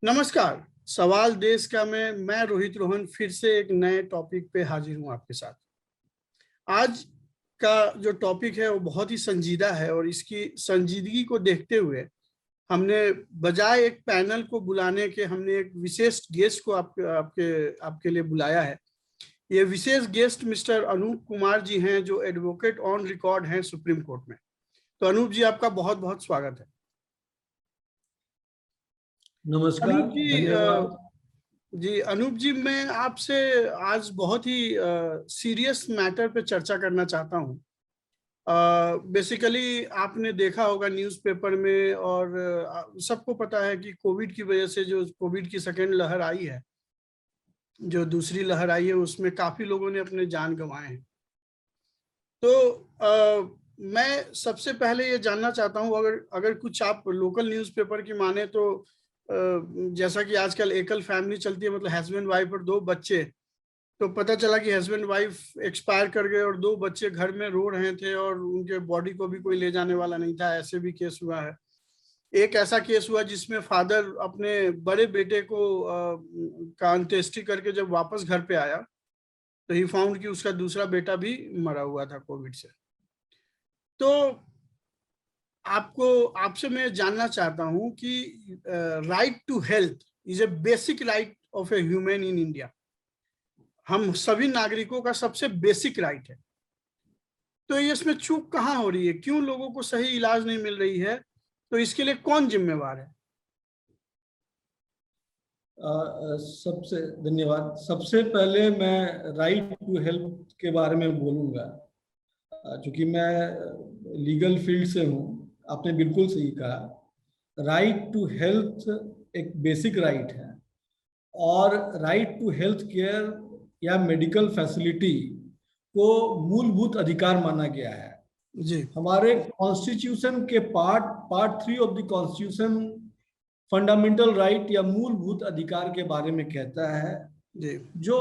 नमस्कार। सवाल देश का में मैं रोहित रोहन फिर से एक नए टॉपिक पे हाजिर हूं आपके साथ। आज का जो टॉपिक है वो बहुत ही संजीदा है और इसकी संजीदगी को देखते हुए हमने बजाय एक पैनल को बुलाने के हमने एक विशेष गेस्ट को आपके लिए बुलाया है। ये विशेष गेस्ट मिस्टर अनूप कुमार जी हैं जो एडवोकेट ऑन रिकॉर्ड हैं सुप्रीम कोर्ट में। तो अनूप जी, आपका बहुत बहुत स्वागत है। नमस्कार, अनूप जी, धन्यवाद। अनूप जी, मैं आपसे आज बहुत ही सीरियस मैटर पे चर्चा करना चाहता हूँ। बेसिकली आपने देखा होगा न्यूज़पेपर में और सबको पता है कि कोविड की वजह से जो कोविड की सेकेंड लहर आई है, जो दूसरी लहर आई है, उसमें काफी लोगों ने अपने जान गंवाए हैं। तो मैं सबसे पहले ये जानना चाहता हूँ, अगर अगर कुछ आप लोकल न्यूज़पेपर की माने तो जैसा कि आजकल एकल फैमिली चलती है, मतलब हस्बैंड वाइफ और दो बच्चे, तो पता चला कि हस्बैंड वाइफ एक्सपायर कर गए और दो बच्चे घर में रो रहे थे और उनके बॉडी को भी कोई ले जाने वाला नहीं था। ऐसे भी केस हुआ है। एक ऐसा केस हुआ जिसमें फादर अपने बड़े बेटे को का अंत्येष्टि करके जब वापस घर पे आया तो ही फाउंड कि उसका दूसरा बेटा भी मरा हुआ था कोविड से। तो आपसे मैं जानना चाहता हूं कि right to health is a basic right of a human in India. हम सभी नागरिकों का सबसे बेसिक राइट है। तो ये इसमें चूक कहाँ हो रही है? क्यों लोगों को सही इलाज नहीं मिल रही है? तो इसके लिए कौन जिम्मेवार है? सबसे धन्यवाद। सबसे पहले मैं राइट टू हेल्थ के बारे में बोलूँगा, क्योंकि मैं लीगल फील्ड से हूँ। आपने बिल्कुल सही कहा, राइट टू हेल्थ एक बेसिक राइट है और राइट टू हेल्थ केयर या मेडिकल फैसिलिटी को मूलभूत अधिकार माना गया है। जी। हमारे कॉन्स्टिट्यूशन के part 3 of the constitution fundamental right या मूलभूत अधिकार के बारे में कहता है जी। जो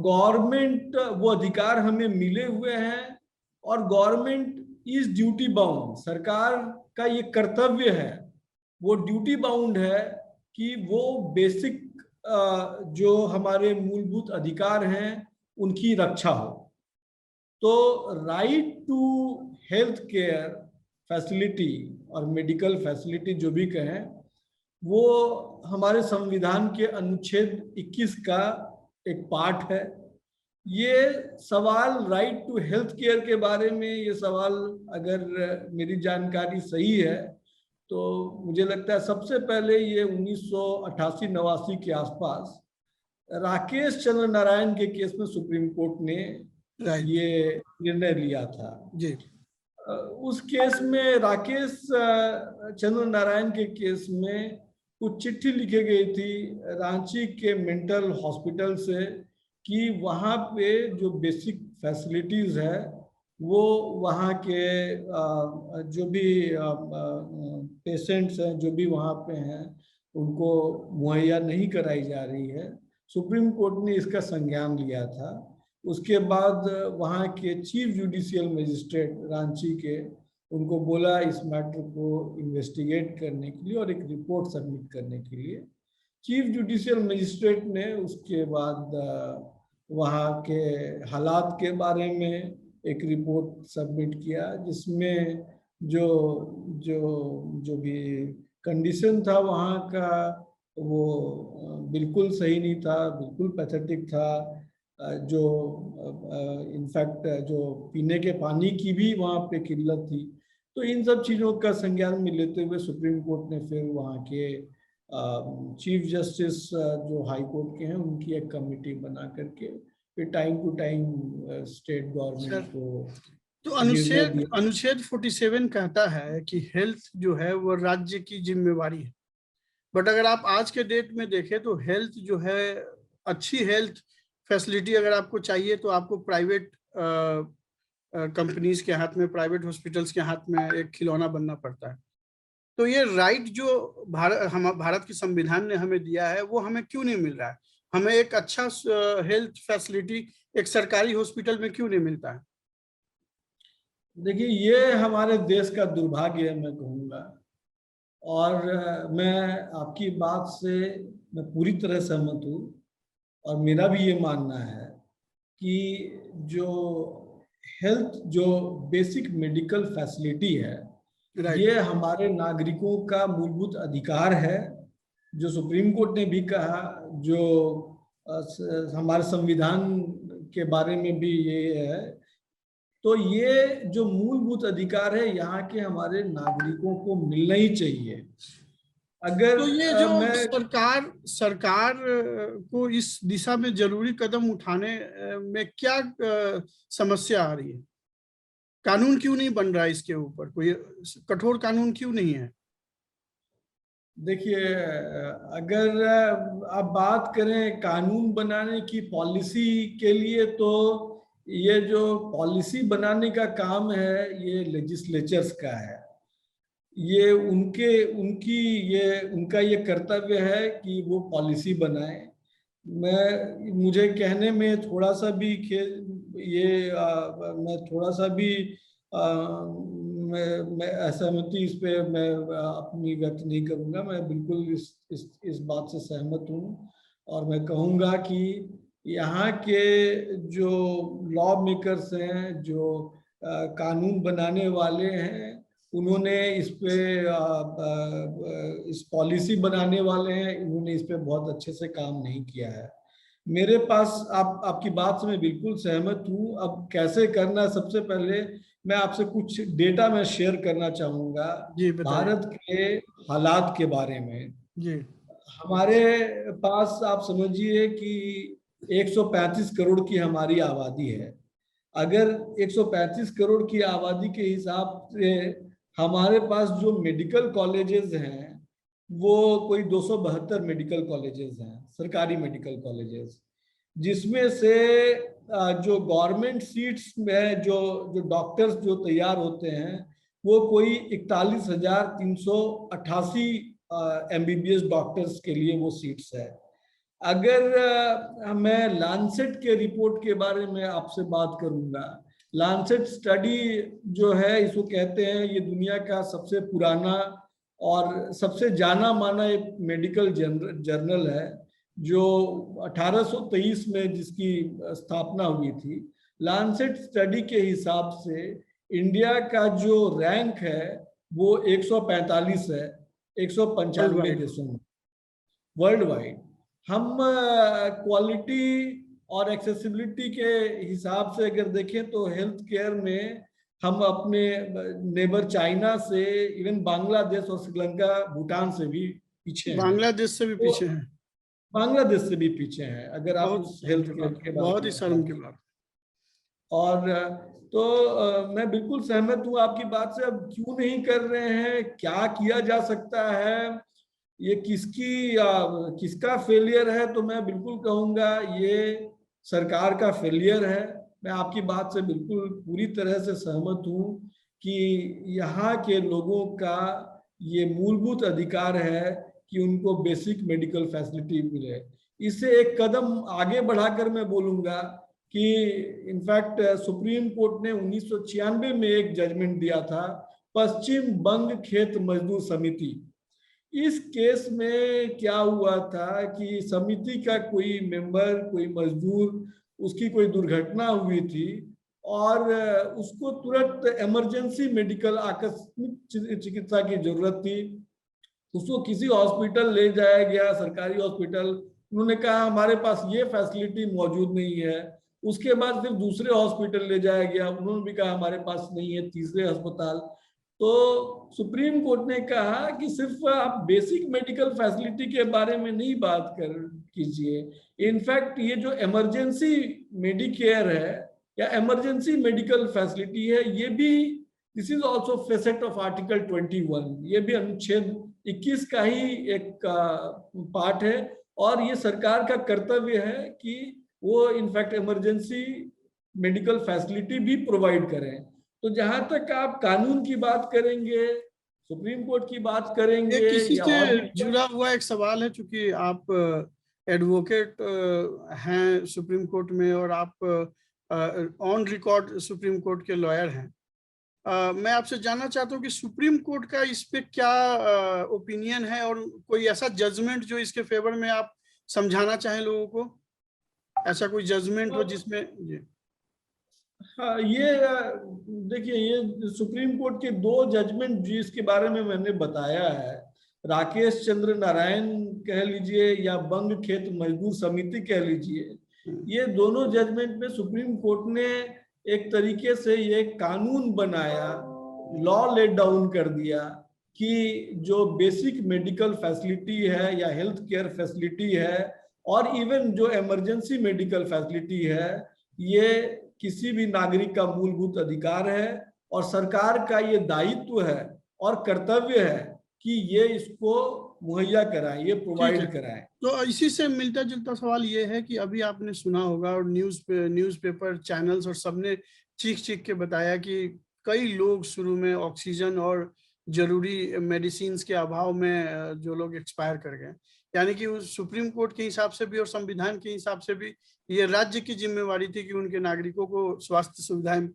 गवर्नमेंट, वो अधिकार हमें मिले हुए हैं और गवर्नमेंट इज ड्यूटी बाउंड, सरकार का ये कर्तव्य है, वो ड्यूटी बाउंड है कि वो बेसिक जो हमारे मूलभूत अधिकार हैं उनकी रक्षा हो। तो right to health care facility और मेडिकल फैसिलिटी जो भी कहें, वो हमारे संविधान के अनुच्छेद 21 का एक पार्ट है। ये सवाल राइट टू हेल्थ केयर के बारे में, ये सवाल अगर मेरी जानकारी सही है तो मुझे लगता है सबसे पहले ये 1988-89 के आसपास राकेश चंद्र नारायण के केस में सुप्रीम कोर्ट ने ये निर्णय लिया था। जी। उस केस में राकेश चंद्र नारायण के केस में कुछ चिट्ठी लिखी गई थी रांची के मेंटल हॉस्पिटल से कि वहाँ पे जो बेसिक फैसिलिटीज है वो वहाँ के जो भी पेशेंट्स हैं, जो भी वहाँ पे हैं, उनको मुहैया नहीं कराई जा रही है। सुप्रीम कोर्ट ने इसका संज्ञान लिया था। उसके बाद वहाँ के चीफ जुडिशियल मजिस्ट्रेट रांची के, उनको बोला इस मैटर को इन्वेस्टिगेट करने के लिए और एक रिपोर्ट सबमिट करने के लिए। चीफ जुडिशियल मजिस्ट्रेट ने उसके बाद वहाँ के हालात के बारे में एक रिपोर्ट सबमिट किया जिसमें जो जो जो भी कंडीशन था वहाँ का वो बिल्कुल सही नहीं था, बिल्कुल पैथेटिक था। जो इनफैक्ट जो पीने के पानी की भी वहाँ पे किल्लत थी। तो इन सब चीज़ों का संज्ञान में लेते हुए सुप्रीम कोर्ट ने फिर वहाँ के चीफ जस्टिस जो हाई कोर्ट के हैं उनकी एक कमेटी बना करके फिर time to time state government को तो अनुच्छेद 47 कहता है कि हेल्थ जो है वो राज्य की जिम्मेवारी है। बट अगर आप आज के डेट में देखें तो हेल्थ जो है, अच्छी हेल्थ फैसिलिटी अगर आपको चाहिए तो आपको प्राइवेट कंपनीज के हाथ में, प्राइवेट हॉस्पिटल्स के हाथ में एक खिलौना बनना पड़ता है। तो ये राइट जो भारत के संविधान ने हमें दिया है वो हमें क्यों नहीं मिल रहा है? हमें एक अच्छा हेल्थ फैसिलिटी एक सरकारी हॉस्पिटल में क्यों नहीं मिलता है? देखिए, ये हमारे देश का दुर्भाग्य है, मैं कहूँगा। और मैं आपकी बात से मैं पूरी तरह सहमत हूँ। और मेरा भी ये मानना है कि जो हेल्थ, जो बेसिक मेडिकल फैसिलिटी है, राइट। ये हमारे नागरिकों का मूलभूत अधिकार है। जो सुप्रीम कोर्ट ने भी कहा, जो हमारे संविधान के बारे में भी ये है। तो ये जो मूलभूत अधिकार है यहाँ के हमारे नागरिकों को मिलना ही चाहिए। अगर तो ये जो मैं सरकार सरकार को इस दिशा में जरूरी कदम उठाने में क्या समस्या आ रही है? कानून क्यों नहीं बन रहा है इसके ऊपर? कोई कठोर कानून क्यों नहीं है? देखिए, अगर आप बात करें कानून बनाने की, पॉलिसी के लिए, तो ये जो पॉलिसी बनाने का काम है ये लेजिस्लेचर्स का है। ये उनका ये कर्तव्य है कि वो पॉलिसी बनाए। मुझे कहने में थोड़ा सा भी मैं थोड़ा सा भी मैं असहमति इस पे मैं अपनी व्यक्त नहीं करूंगा। मैं बिल्कुल इस बात से सहमत हूँ। और मैं कहूँगा कि यहाँ के जो लॉ मेकर्स हैं, जो कानून बनाने वाले हैं, उन्होंने इस पॉलिसी बनाने वाले हैं, इन्होंने इस पे बहुत अच्छे से काम नहीं किया है। मेरे पास आपकी बात से मैं बिल्कुल सहमत हूँ। अब कैसे करना, सबसे पहले मैं आपसे कुछ डेटा मैं शेयर करना चाहूंगा जी बताइए। भारत के हालात के बारे में। जी। हमारे पास आप समझिए कि 135 करोड़ की हमारी आबादी है। अगर 135 करोड़ की आबादी के हिसाब से हमारे पास जो मेडिकल कॉलेजेस हैं वो कोई 272 मेडिकल कॉलेजेस हैं, सरकारी मेडिकल कॉलेजेस, जिसमें से जो गवर्नमेंट सीट्स में जो जो डॉक्टर्स जो तैयार होते हैं वो कोई 41,388 MBBS डॉक्टर्स के लिए वो सीट्स है। अगर मैं लांसेट के रिपोर्ट के बारे में आपसे बात करूंगा, लांसेट स्टडी जो है, इसको कहते हैं, ये दुनिया का सबसे पुराना और सबसे जाना माना एक मेडिकल जर्नल है, जो 1823 में जिसकी स्थापना हुई थी। लांसेट स्टडी के हिसाब से इंडिया का जो रैंक है वो 145 है, 195 वर्ल्ड देशों में, वर्ल्ड वाइड। हम क्वालिटी और एक्सेसिबिलिटी के हिसाब से अगर देखें तो हेल्थ केयर में हम अपने नेबर चाइना से, इवन बांग्लादेश और श्रीलंका, भूटान से भी पीछे हैं। बांग्लादेश से भी तो पीछे हैं। बांग्लादेश से भी पीछे हैं अगर आप बहुत उस शर्म हेल्थ की केयर बात, के बारे बहुत ही में शर्म बात की करें। बात। और मैं बिल्कुल सहमत हूँ आपकी बात से। अब क्यों नहीं कर रहे हैं, क्या किया जा सकता है, ये किसका फेलियर है? तो मैं बिल्कुल कहूंगा ये सरकार का फेलियर है। मैं आपकी बात से बिल्कुल पूरी तरह से सहमत हूँ कि यहाँ के लोगों का ये मूलभूत अधिकार है कि उनको बेसिक मेडिकल फैसिलिटी मिले। इससे एक कदम आगे बढ़ाकर मैं बोलूंगा कि इनफैक्ट सुप्रीम कोर्ट ने 1996 में एक जजमेंट दिया था, पश्चिम बंग खेत मजदूर समिति। इस केस में क्या हुआ था कि समिति का कोई मेंबर, कोई मजदूर, उसकी कोई दुर्घटना हुई थी और उसको तुरंत इमरजेंसी मेडिकल आकस्मिक चिकित्सा की जरूरत थी। उसको किसी हॉस्पिटल ले जाया गया, सरकारी हॉस्पिटल। उन्होंने कहा हमारे पास ये फैसिलिटी मौजूद नहीं है। उसके बाद फिर दूसरे हॉस्पिटल ले जाया गया, उन्होंने भी कहा हमारे पास नहीं है, तीसरे अस्पताल। तो सुप्रीम कोर्ट ने कहा कि सिर्फ आप बेसिक मेडिकल फैसिलिटी के बारे में नहीं बात कर कीजिए, इनफैक्ट ये जो इमरजेंसी मेडिकेयर है या इमरजेंसी मेडिकल फैसिलिटी है, ये भी this is also facet of article 21। ये भी अनुच्छेद 21 का ही एक पार्ट है और ये सरकार का कर्तव्य है कि वो इनफैक्ट इमरजेंसी मेडिकल फैसिलिटी भी प्रोवाइड करें। तो जहां तक आप कानून की बात करेंगे, सुप्रीम कोर्ट की बात ये करेंगे किसी या से और भी, जुड़ा हुआ एक सवाल है, चूंकि आप एडवोकेट हैं सुप्रीम कोर्ट में और आप ऑन रिकॉर्ड सुप्रीम कोर्ट के लॉयर हैं, मैं आपसे जानना चाहता हूँ कि सुप्रीम कोर्ट का इस पे क्या ओपिनियन है, और कोई ऐसा जजमेंट जो इसके फेवर में आप समझाना चाहें लोगों को, ऐसा कोई जजमेंट हो जिसमें जी। हाँ, ये देखिए, ये सुप्रीम कोर्ट के दो जजमेंट जिसके बारे में मैंने बताया है, राकेश चंद्र नारायण कह लीजिए या बंग खेत मजदूर समिति कह लीजिए, ये दोनों जजमेंट में सुप्रीम कोर्ट ने एक तरीके से ये कानून बनाया, लॉ लेट डाउन कर दिया कि जो बेसिक मेडिकल फैसिलिटी है या हेल्थ केयर फैसिलिटी है और इवन जो इमरजेंसी मेडिकल फैसिलिटी है, ये किसी भी नागरिक का मूलभूत अधिकार है और सरकार का ये दायित्व है और कर्तव्य है कि ये इसको मुहैया कराएं, ये प्रोवाइड कराएं। तो इसी से मिलता जुलता सवाल ये है कि अभी आपने सुना होगा और न्यूज़पेपर चैनल्स और सबने चीख चीख के बताया कि कई लोग शुरू में ऑक्सीजन और जरूरी मेडिसिन के अभाव में जो लोग एक्सपायर कर गए, यानी कि उस सुप्रीम कोर्ट के हिसाब से भी और संविधान के हिसाब से भी ये राज्य की जिम्मेवारी थी कि उनके नागरिकों को स्वास्थ्य सुविधाएं,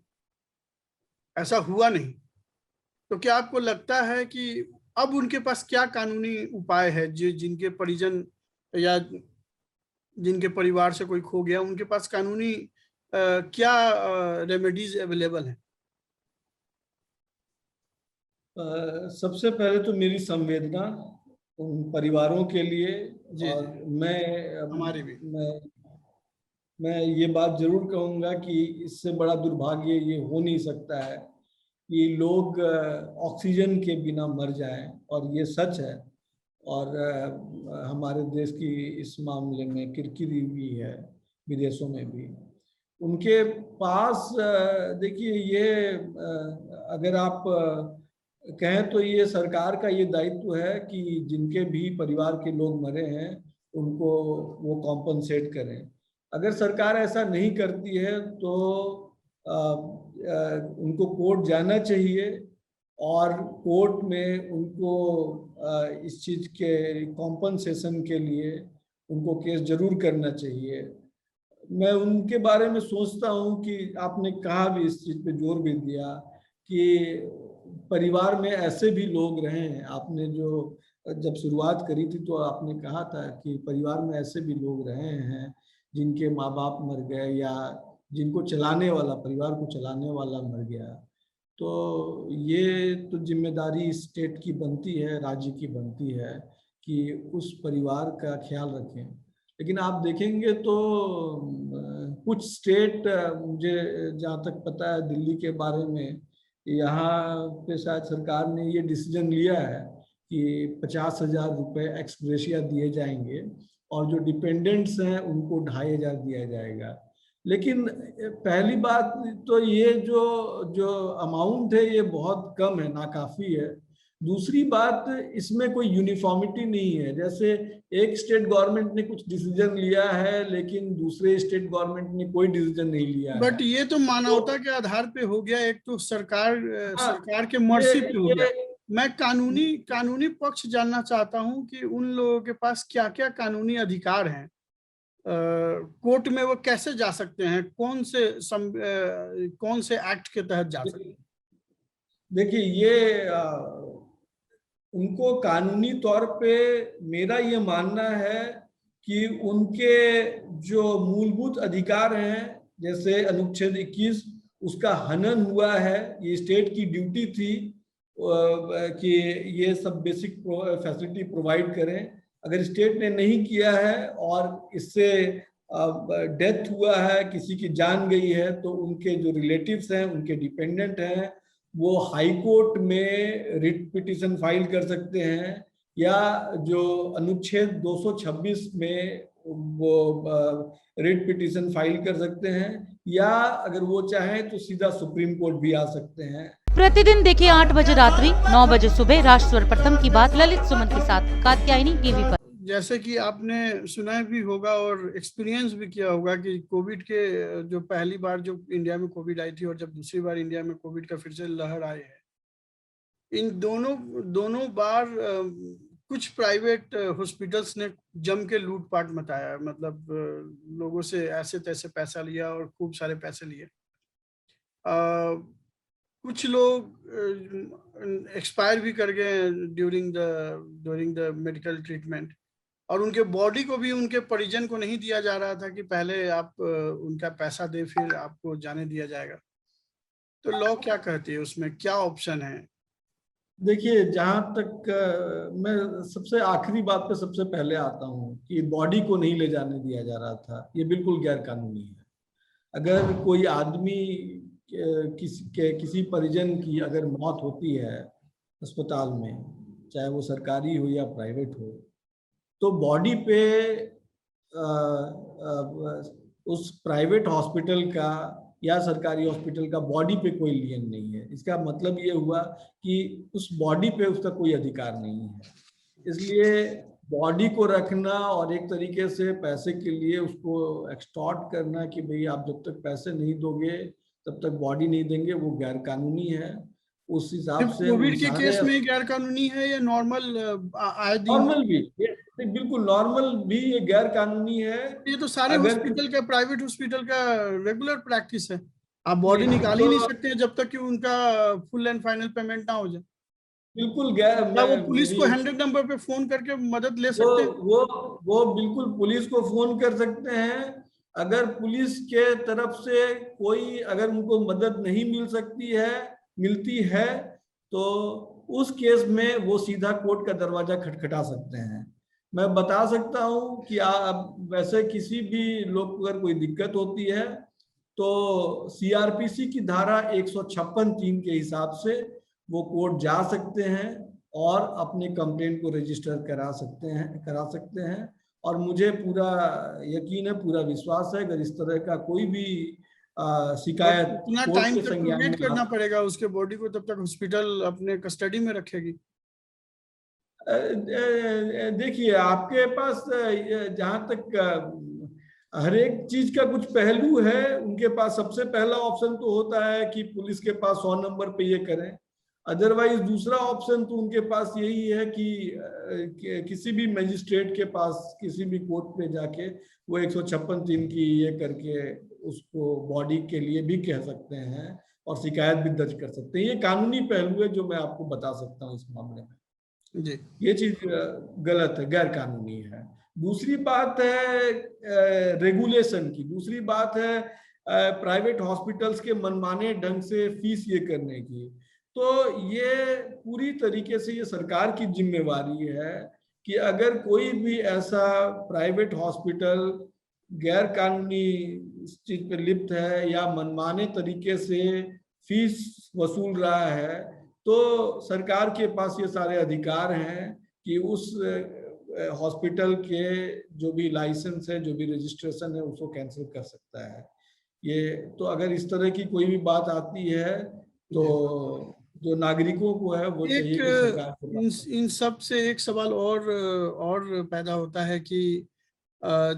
ऐसा हुआ नहीं। तो क्या आपको लगता है कि अब उनके पास क्या कानूनी उपाय है, जिनके परिजन या जिनके परिवार से कोई खो गया, उनके पास कानूनी क्या रेमेडीज अवेलेबल हैं? सबसे पहले तो मेरी संवेदना उन परिवारों के लिए, और हमारी भी मैं ये बात जरूर कहूंगा कि इससे बड़ा दुर्भाग्य ये हो नहीं सकता है कि लोग ऑक्सीजन के बिना मर जाएं, और ये सच है। और हमारे देश की इस मामले में किरकिरी भी है, विदेशों में भी उनके पास। देखिए, ये अगर आप कहें तो ये सरकार का ये दायित्व है कि जिनके भी परिवार के लोग मरे हैं उनको वो कॉम्पनसेट करें। अगर सरकार ऐसा नहीं करती है तो उनको कोर्ट जाना चाहिए और कोर्ट में उनको इस चीज के कॉम्पनसेशन के लिए उनको केस जरूर करना चाहिए। मैं उनके बारे में सोचता हूं कि आपने कहा भी, इस चीज पे जोर भी दिया कि परिवार में ऐसे भी लोग रहे हैं। आपने जो जब शुरुआत करी थी तो आपने कहा था कि परिवार में ऐसे भी लोग रहे हैं जिनके माँ बाप मर गए या जिनको चलाने वाला, परिवार को चलाने वाला मर गया। तो ये तो जिम्मेदारी स्टेट की बनती है, राज्य की बनती है कि उस परिवार का ख्याल रखें। लेकिन आप देखेंगे तो कुछ स्टेट, मुझे जहाँ तक पता है दिल्ली के बारे में, यहाँ पे शायद सरकार ने ये डिसीजन लिया है कि 50,000 रुपये एक्स ग्रेशिया दिए जाएंगे और जो डिपेंडेंट्स हैं उनको 2,500 दिया जाएगा। लेकिन पहली बात तो ये जो अमाउंट है ये बहुत कम है, नाकाफी है। दूसरी बात, इसमें कोई यूनिफॉर्मिटी नहीं है। जैसे एक स्टेट गवर्नमेंट ने कुछ डिसीजन लिया है लेकिन दूसरे स्टेट गवर्नमेंट ने कोई डिसीजन नहीं लिया है। बट ये तो मानवता के आधार पे हो गया, एक तो सरकार के मर्जी पे हो गया। मैं कानूनी पक्ष जानना चाहता हूं कि उन लोगों के पास क्या क्या कानूनी अधिकार हैं, कोर्ट में वो कैसे जा सकते हैं, कौन से एक्ट के तहत जा सकते हैं? देखिए, ये उनको कानूनी तौर पे मेरा ये मानना है कि उनके जो मूलभूत अधिकार हैं, जैसे अनुच्छेद 21, उसका हनन हुआ है। ये स्टेट की ड्यूटी थी कि ये सब बेसिक फैसिलिटी प्रोवाइड करें। अगर स्टेट ने नहीं किया है और इससे डेथ हुआ है, किसी की जान गई है, तो उनके जो रिलेटिव्स हैं, उनके डिपेंडेंट हैं, वो हाई कोर्ट में रिट पिटीशन फाइल कर सकते हैं, या जो अनुच्छेद 226 में वो रिट पिटीशन फाइल कर सकते हैं, या अगर वो चाहें तो सीधा सुप्रीम कोर्ट भी आ सकते हैं। प्रतिदिन देखिए 8 बजे रात्रि 9 बजे सुबह राष्ट्र प्रथम की बात ललित सुमन के साथ कात्यायनी टीवी पर। जैसे कि आपने सुना भी होगा और एक्सपीरियंस भी किया होगा कि कोविड के जो पहली बार जो इंडिया में कोविड आई थी और जब दूसरी बार इंडिया में कोविड का फिर से लहर आई है, इन दोनों बार कुछ प्राइवेट हॉस्पिटल्स ने जम के लूटपाट मचाया, मतलब लोगों से ऐसे तैसे पैसा लिया और खूब सारे पैसे लिए। कुछ लोग एक्सपायर भी कर गए ड्यूरिंग द मेडिकल ट्रीटमेंट, और उनके बॉडी को भी उनके परिजन को नहीं दिया जा रहा था कि पहले आप उनका पैसा दे फिर आपको जाने दिया जाएगा। तो लॉ क्या कहती है, उसमें क्या ऑप्शन है? देखिए, जहां तक मैं सबसे आखिरी बात पे सबसे पहले आता हूँ कि बॉडी को नहीं ले जाने दिया जा रहा था, ये बिल्कुल गैर कानूनी है। अगर कोई आदमी किसी परिजन की अगर मौत होती है अस्पताल में, चाहे वो सरकारी हो या प्राइवेट हो, तो बॉडी पे उस प्राइवेट हॉस्पिटल का या सरकारी हॉस्पिटल का बॉडी पे कोई लियन नहीं है। इसका मतलब ये हुआ कि उस बॉडी पे उसका कोई अधिकार नहीं है। इसलिए बॉडी को रखना और एक तरीके से पैसे के लिए उसको एक्सटॉर्ट करना कि भाई आप जब तक पैसे नहीं दोगे तब तक बॉडी नहीं देंगे, वो गैर कानूनी है। उस हिसाब से कोविड के केस में गैर कानूनी है या नॉर्मल आए दिन? नॉर्मल भी, बिल्कुल नॉर्मल भी ये गैर कानूनी है। ये तो सारे हॉस्पिटल का, प्राइवेट हॉस्पिटल का रेगुलर प्रैक्टिस है। आप बॉडी निकाल ही नहीं सकते जब तक कि उनका फुल एंड फाइनल पेमेंट ना हो जाए। बिल्कुल गैर, क्या वो पुलिस को 100 नंबर पे फोन करके मदद ले सकते हैं? वो बिल्कुल पुलिस को फोन कर सकते हैं। अगर पुलिस के तरफ से कोई अगर उनको मदद नहीं मिलती है तो उस केस में वो सीधा कोर्ट का दरवाजा खटखटा सकते हैं। मैं बता सकता हूं कि वैसे किसी भी लोग को अगर कोई दिक्कत होती है तो सीआरपीसी की धारा 156(3) के हिसाब से वो कोर्ट जा सकते हैं और अपने कंप्लेंट को रजिस्टर करा सकते हैं। और मुझे पूरा यकीन है, पूरा विश्वास है, अगर इस तरह का कोई भी शिकायत कितना टाइम तक वेट करना पड़ेगा उसके बॉडी को, तब तक हॉस्पिटल अपने कस्टडी में रखेगी? देखिए, आपके पास जहां तक हर एक चीज का कुछ पहलू है, उनके पास सबसे पहला ऑप्शन तो होता है कि पुलिस के पास 100 नंबर पे ये करें। अदरवाइज दूसरा ऑप्शन तो उनके पास यही है कि किसी भी मजिस्ट्रेट के पास, किसी भी कोर्ट पे जाके वो 156(3) की ये करके उसको बॉडी के लिए भी कह सकते हैं और शिकायत भी दर्ज कर सकते हैं। ये कानूनी पहलू है जो मैं आपको बता सकता हूँ इस मामले में। जी, ये चीज गलत है, गैर कानूनी है। दूसरी बात है रेगुलेशन की, दूसरी बात है प्राइवेट हॉस्पिटल्स के मनमाने ढंग से फीस ये करने की। तो ये पूरी तरीके से ये सरकार की जिम्मेवारी है कि अगर कोई भी ऐसा प्राइवेट हॉस्पिटल गैर कानूनी चीज पे लिप्त है या मनमाने तरीके से फीस वसूल रहा है, तो सरकार के पास ये सारे अधिकार हैं कि उस हॉस्पिटल के जो भी लाइसेंस है, जो भी रजिस्ट्रेशन है, उसको कैंसिल कर सकता है। ये तो अगर इस तरह की कोई भी बात आती है तो जो नागरिकों को है वो चाहिए कि सरकार को इन सब से एक सवाल और पैदा होता है कि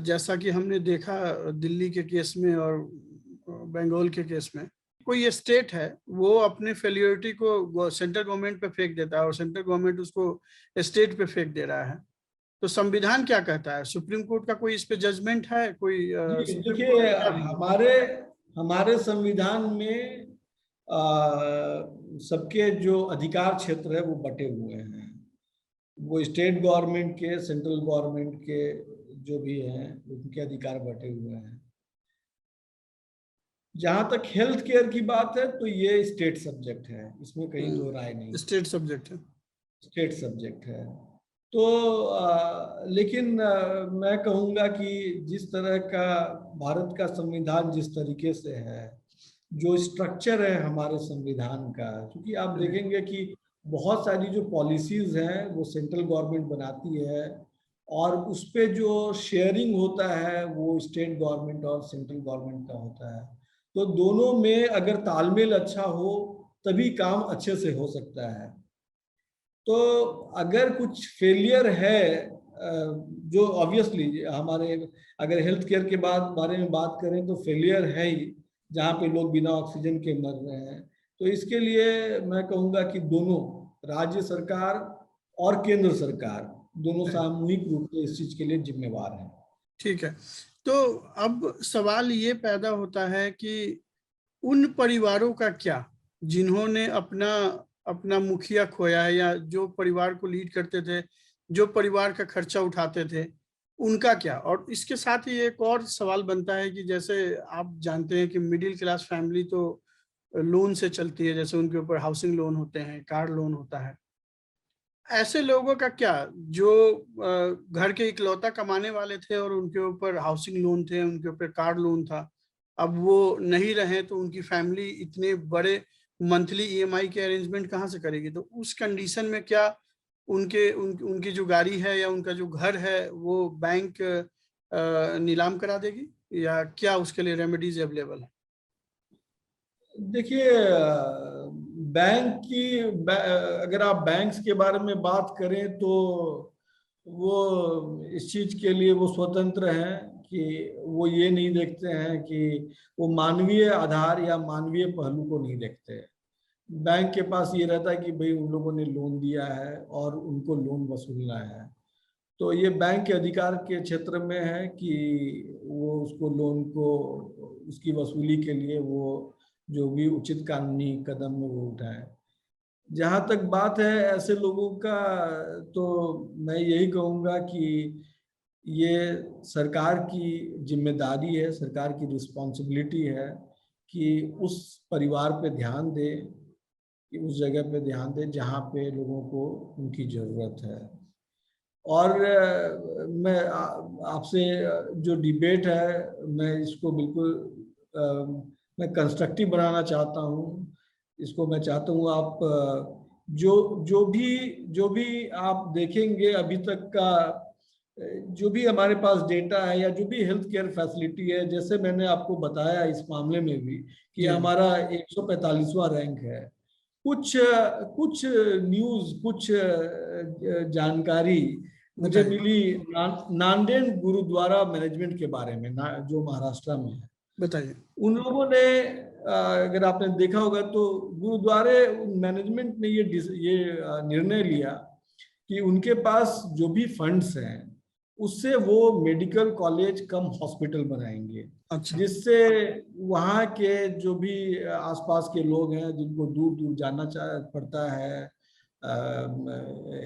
जैसा कि हमने देखा दिल्ली के केस में और बंगाल के केस में, कोई स्टेट है वो अपने फेलियरिटी को सेंट्रल गवर्नमेंट पे फेंक देता है और सेंट्रल गवर्नमेंट उसको स्टेट पे फेंक दे रहा है। तो संविधान क्या कहता है? सुप्रीम कोर्ट का कोई इस पे जजमेंट है? कोई देखिए, हमारे संविधान में सबके जो अधिकार क्षेत्र है वो बटे हुए हैं। वो स्टेट गवर्नमेंट के, सेंट्रल गवर्नमेंट के जो भी हैं उनके अधिकार बटे हुए हैं। जहां तक हेल्थ केयर की बात है तो ये स्टेट सब्जेक्ट है, इसमें कहीं दो राय नहीं। स्टेट सब्जेक्ट है, स्टेट सब्जेक्ट है। तो लेकिन मैं कहूँगा कि जिस तरह का भारत का संविधान जिस तरीके से है, जो स्ट्रक्चर है हमारे संविधान का, क्योंकि आप देखेंगे कि बहुत सारी जो पॉलिसीज हैं वो सेंट्रल गवर्नमेंट बनाती है और उस पे जो शेयरिंग होता है वो स्टेट गवर्नमेंट और सेंट्रल गवर्नमेंट का होता है। तो दोनों में अगर तालमेल अच्छा हो तभी काम अच्छे से हो सकता है। तो अगर कुछ फेलियर है, जो ऑब्वियसली हमारे अगर हेल्थ केयर के बारे में बात करें तो फेलियर है ही, जहाँ पे लोग बिना ऑक्सीजन के मर रहे हैं। तो इसके लिए मैं कहूँगा कि दोनों, राज्य सरकार और केंद्र सरकार, दोनों सामूहिक रूप से इस चीज के लिए जिम्मेवार हैं। ठीक है। तो अब सवाल ये पैदा होता है कि उन परिवारों का क्या जिन्होंने अपना अपना मुखिया खोया है या जो परिवार को लीड करते थे, जो परिवार का खर्चा उठाते थे, उनका क्या? और इसके साथ ही एक और सवाल बनता है कि जैसे आप जानते हैं कि मिडिल क्लास फैमिली तो लोन से चलती है, जैसे उनके ऊपर हाउसिंग लोन होते हैं, कार लोन होता है। ऐसे लोगों का क्या जो घर के इकलौता कमाने वाले थे और उनके ऊपर हाउसिंग लोन थे, उनके ऊपर कार लोन था, अब वो नहीं रहे तो उनकी फैमिली इतने बड़े मंथली ईएमआई के अरेंजमेंट कहाँ से करेगी? तो उस कंडीशन में क्या उनकी जो गाड़ी है या उनका जो घर है वो बैंक नीलाम करा देगी या क्या उसके लिए रेमेडीज अवेलेबल है? देखिए, अगर आप बैंक्स के बारे में बात करें तो वो इस चीज के लिए वो स्वतंत्र हैं कि वो ये नहीं देखते हैं कि वो मानवीय आधार या मानवीय पहलू को नहीं देखते हैं। बैंक के पास ये रहता है कि भाई उन लोगों ने लोन दिया है और उनको लोन वसूलना है, तो ये बैंक के अधिकार के क्षेत्र में है कि वो उसको लोन को उसकी वसूली के लिए वो जो भी उचित कानूनी कदम है वो उठाए। जहाँ तक बात है ऐसे लोगों का, तो मैं यही कहूँगा कि ये सरकार की जिम्मेदारी है, सरकार की रिस्पॉन्सिबिलिटी है कि उस परिवार पे ध्यान दे, कि उस जगह पे ध्यान दे जहाँ पे लोगों को उनकी ज़रूरत है। और मैं आपसे जो डिबेट है मैं इसको बिल्कुल मैं कंस्ट्रक्टिव बनाना चाहता हूँ। इसको मैं चाहता हूँ आप जो भी आप देखेंगे अभी तक का जो भी हमारे पास डेटा है या जो भी हेल्थ केयर फैसिलिटी है, जैसे मैंने आपको बताया इस मामले में भी कि हमारा 145वां रैंक है। कुछ कुछ न्यूज़, कुछ जानकारी मुझे मिली नांदेड़ गुरुद्वारा मैनेजमेंट के बारे में, जो महाराष्ट्र में है। बताइए। उन लोगों ने अगर आपने देखा होगा तो गुरुद्वारे मैनेजमेंट ने ये निर्णय लिया कि उनके पास जो भी फंड्स हैं उससे वो मेडिकल कॉलेज कम हॉस्पिटल बनाएंगे। अच्छा। जिससे वहाँ के जो भी आसपास के लोग हैं जिनको दूर दूर जाना पड़ता है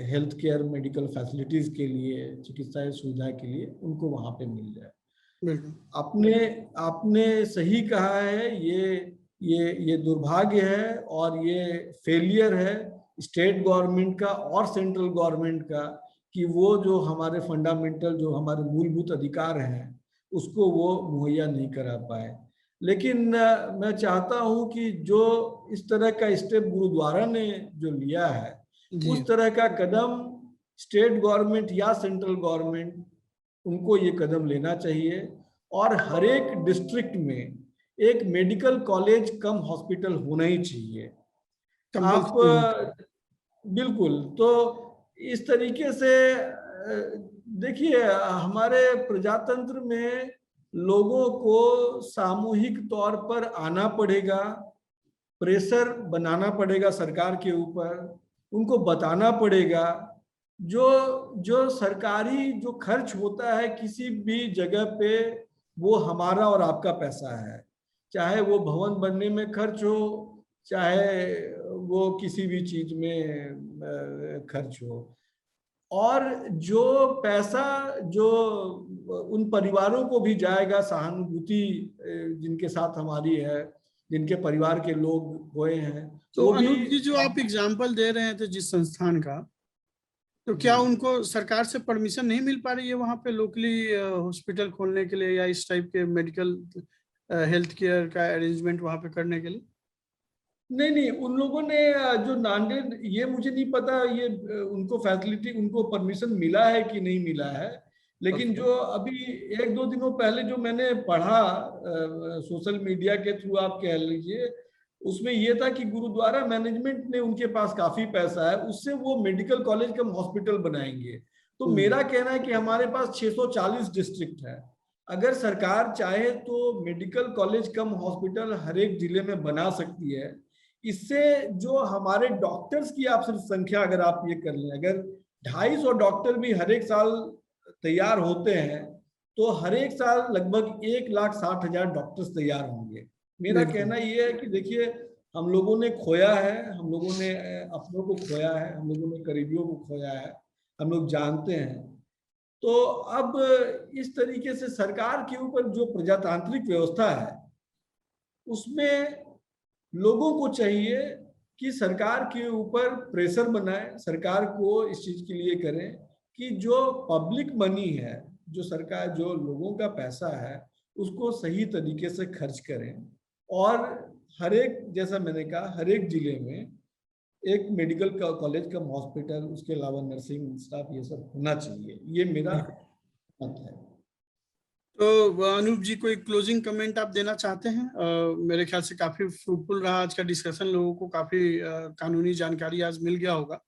हेल्थ केयर मेडिकल फैसिलिटीज के लिए, चिकित्सा सुविधा के लिए, उनको वहाँ पे मिल जाए। आपने सही कहा है, ये दुर्भाग्य है और ये फेलियर है स्टेट गवर्नमेंट का और सेंट्रल गवर्नमेंट का कि वो जो हमारे फंडामेंटल, जो हमारे मूलभूत अधिकार हैं उसको वो मुहैया नहीं करा पाए। लेकिन मैं चाहता हूं कि जो इस तरह का स्टेप गुरुद्वारा ने जो लिया है उस तरह का कदम स्टेट गवर्नमेंट या सेंट्रल गवर्नमेंट उनको ये कदम लेना चाहिए और हर एक डिस्ट्रिक्ट में एक मेडिकल कॉलेज कम हॉस्पिटल होना ही चाहिए। आप बिल्कुल, तो इस तरीके से देखिए हमारे प्रजातंत्र में लोगों को सामूहिक तौर पर आना पड़ेगा, प्रेशर बनाना पड़ेगा सरकार के ऊपर, उनको बताना पड़ेगा जो सरकारी जो खर्च होता है किसी भी जगह पे वो हमारा और आपका पैसा है, चाहे वो भवन बनने में खर्च हो, चाहे वो किसी भी चीज में खर्च हो। और जो पैसा जो उन परिवारों को भी जाएगा, सहानुभूति जिनके साथ हमारी है, जिनके परिवार के लोग हुए हैं, तो अनूप जी जो आप एग्जाम्पल दे रहे थे जिस संस्थान का, तो क्या उनको सरकार से परमिशन नहीं मिल पा रही है वहाँ पे लोकली हॉस्पिटल खोलने के लिए या इस टाइप के मेडिकल हेल्थ केयर का अरेंजमेंट वहाँ पे करने के लिए? नहीं, उन लोगों ने जो नांदेड़, ये मुझे नहीं पता ये उनको फैसिलिटी, उनको परमिशन मिला है कि नहीं मिला है, लेकिन जो अभी 1-2 दिनों पहले जो मैंने पढ़ा सोशल मीडिया के थ्रू आप कह लीजिए, उसमें ये था कि गुरुद्वारा मैनेजमेंट ने, उनके पास काफी पैसा है, उससे वो मेडिकल कॉलेज कम हॉस्पिटल बनाएंगे। तो मेरा कहना है कि हमारे पास 640 डिस्ट्रिक्ट है, अगर सरकार चाहे तो मेडिकल कॉलेज कम हॉस्पिटल हर एक जिले में बना सकती है। इससे जो हमारे डॉक्टर्स की आप सिर्फ संख्या अगर आप ये कर लें, अगर 250 डॉक्टर भी हर एक साल तैयार होते हैं तो हर एक साल लगभग 1,60,000 डॉक्टर्स तैयार होंगे। मेरा कहना ये है कि देखिए हम लोगों ने खोया है, हम लोगों ने अपनों को खोया है, हम लोगों ने करीबियों को खोया है, हम लोग जानते हैं। तो अब इस तरीके से सरकार के ऊपर जो प्रजातांत्रिक व्यवस्था है उसमें लोगों को चाहिए कि सरकार के ऊपर प्रेशर बनाए, सरकार को इस चीज के लिए करें कि जो पब्लिक मनी है, जो सरकार, जो लोगों का पैसा है, उसको सही तरीके से खर्च करें। और हर एक, जैसा मैंने कहा, हर एक जिले में एक मेडिकल कॉलेज का हॉस्पिटल, उसके अलावा नर्सिंग स्टाफ, ये सब होना चाहिए। ये मेरा मत है। तो अनूप जी, कोई क्लोजिंग कमेंट आप देना चाहते हैं? मेरे ख्याल से काफी फ्रूटफुल रहा आज का डिस्कशन, लोगों को काफी कानूनी जानकारी आज मिल गया होगा।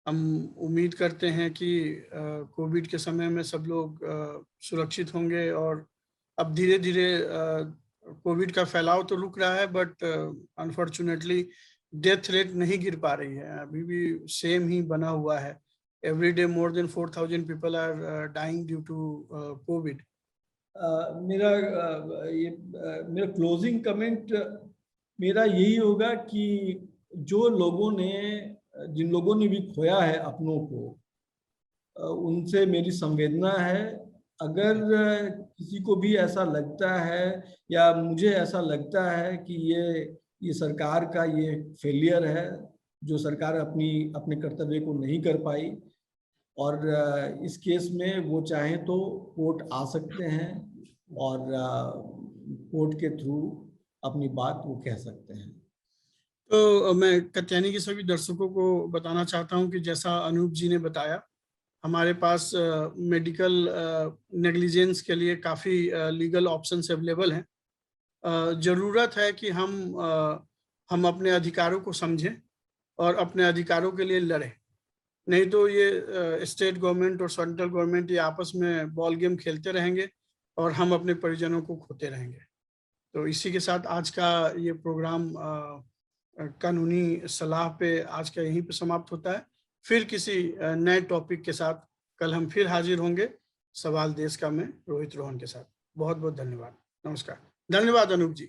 हम उम्मीद करते हैं कि कोविड के समय में सब लोग सुरक्षित होंगे, और अब धीरे धीरे कोविड का फैलाव तो रुक रहा है, बट अनफॉर्चुनेटली डेथ रेट नहीं गिर पा रही है, अभी भी सेम ही बना हुआ है। Every day more than 4,000 people are dying due to Covid. मेरा क्लोजिंग कमेंट मेरा यही होगा कि जो लोगों ने, जिन लोगों ने भी खोया है अपनों को, उनसे मेरी संवेदना है। अगर किसी को भी ऐसा लगता है या मुझे ऐसा लगता है कि ये सरकार का ये फेलियर है, जो सरकार अपने कर्तव्य को नहीं कर पाई, और इस केस में वो चाहें तो कोर्ट आ सकते हैं और कोर्ट के थ्रू अपनी बात वो कह सकते हैं। तो मैं कात्यायनी के सभी दर्शकों को बताना चाहता हूं कि जैसा अनूप जी ने बताया, हमारे पास मेडिकल नेग्लिजेंस के लिए काफ़ी लीगल ऑप्शंस अवेलेबल हैं। ज़रूरत है कि हम अपने अधिकारों को समझें और अपने अधिकारों के लिए लड़ें। नहीं तो ये स्टेट गवर्नमेंट और सेंट्रल गवर्नमेंट ये आपस में बॉल गेम खेलते रहेंगे और हम अपने परिजनों को खोते रहेंगे। तो इसी के साथ आज का ये प्रोग्राम कानूनी सलाह पे आज का यहीं पे समाप्त होता है। फिर किसी नए टॉपिक के साथ कल हम फिर हाजिर होंगे सवाल देश का में रोहित रोहन के साथ। बहुत बहुत धन्यवाद। नमस्कार। धन्यवाद अनूप जी।